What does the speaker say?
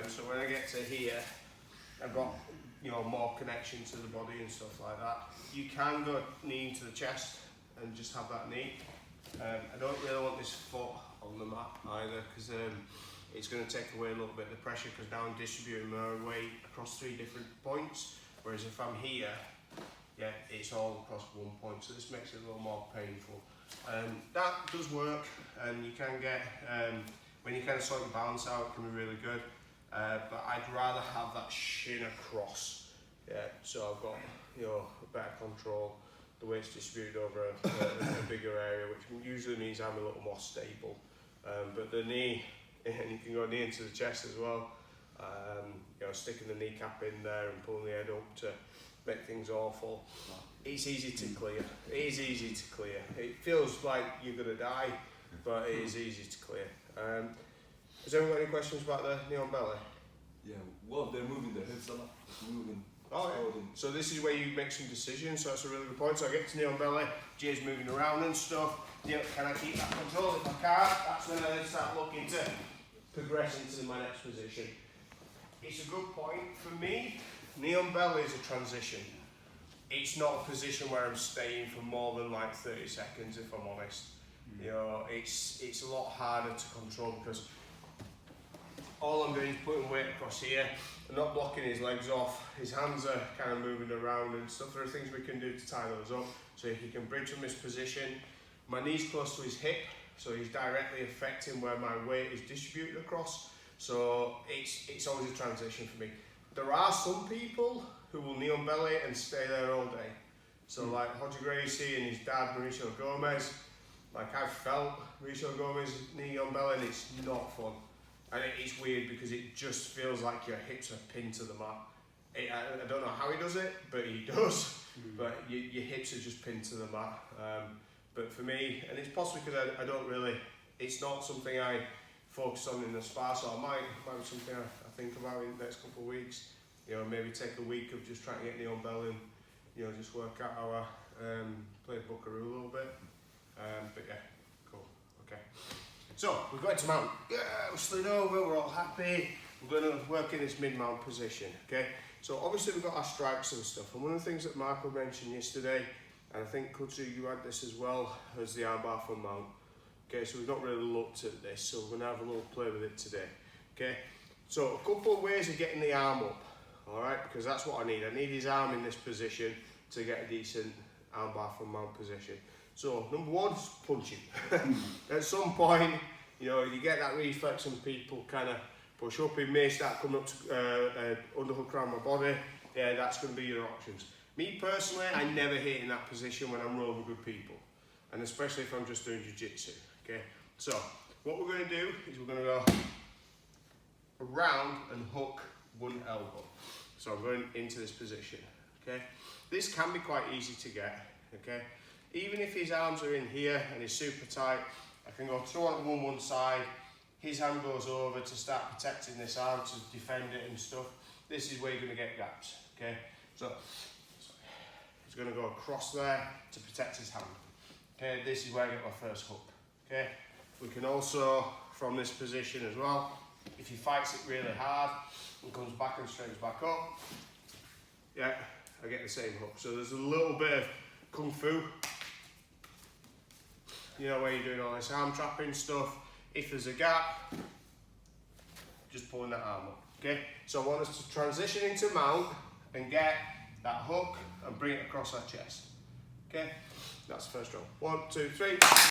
So when I get to here, I've got, you know, more connection to the body and stuff like that. You can go knee into the chest and just have that knee. I don't really want this foot on the mat either, because it's going to take away a little bit of the pressure, because now I'm distributing my weight across 3 different points, whereas if I'm here, yeah, it's all across 1 point, so this makes it a little more painful. That does work, and you can get, when you kind of sort your balance out, it can be really good, but I'd rather have that shin across, yeah, so I've got, you know, better control, the weight's distributed over a bigger area, which usually means I'm a little more stable. But the knee, and you can go knee into the chest as well, you know, sticking the kneecap in there and pulling the head up to make things awful. It's easy to clear. It is easy to clear. It feels like you're going to die, but it is easy to clear. Has anyone got any questions about the knee on belly? Yeah, well, they're moving their heads a lot. It's moving. Oh, yeah. So this is where you make some decisions, so that's a really good point. So I get to knee on belly, Jay's moving around and stuff. You know, can I keep that control? If I can't, that's when I then start looking to progress into my next position. It's a good point. For me, knee on belly is a transition. It's not a position where I'm staying for more than like 30 seconds, if I'm honest. You know, it's a lot harder to control, because all I'm doing is putting weight across here. I'm not blocking his legs off. His hands are kind of moving around and stuff. There are things we can do to tie those up. So if he can bridge from this position, my knee's close to his hip, so he's directly affecting where my weight is distributed across. So it's always a transition for me. There are some people who will knee on belly and stay there all day. So like Hodge Gracie and his dad, Mauricio Gomez, like I've felt Mauricio Gomez knee on belly, and it's not fun. And it's weird because it just feels like your hips are pinned to the mat. I don't know how he does it, but he does. But your hips are just pinned to the mat. But for me, and it's possibly because I don't really, it's not something I focus on in the spa, so it might be something I think about in the next couple of weeks. You know, maybe take a week of just trying to get knee on belly and, you know, just work out how I play Buckaroo a little bit. But yeah, cool, okay. So, we've got into mount. Yeah, we're slid over, we're all happy. We're going to work in this mid-mount position, okay? So obviously we've got our strikes and stuff, and one of the things that Marco mentioned yesterday, and I think Kutsu, you had this as well, as the armbar from mount. Okay, so we've not really looked at this, so we're going to have a little play with it today, okay? So a couple of ways of getting the arm up, all right? Because that's what I need. I need his arm in this position to get a decent armbar from mount position. So number one is punching. At some point, you know, you get that reflex and people kind of push up. It may start coming up to underhook around my body. Yeah, that's going to be your options. Me personally, I never hit in that position when I'm rolling with people, and especially if I'm just doing jiu-jitsu. Okay, so what we're going to do is we're going to go around and hook one elbow. So I'm going into this position. Okay, this can be quite easy to get. Okay. Even if his arms are in here and he's super tight, I can go throw on one side, his hand goes over to start protecting this arm to defend it and stuff. This is where you're going to get gaps, okay? So, he's going to go across there to protect his hand. Okay, this is where I get my first hook, okay? We can also, from this position as well, if he fights it really hard and comes back and straightens back up, yeah, I get the same hook. So there's a little bit of kung fu, you know, where you're doing all this arm trapping stuff. If there's a gap, just pulling that arm up, okay? So I want us to transition into mount and get that hook and bring it across our chest, okay? That's the first row. 1, 2, 3.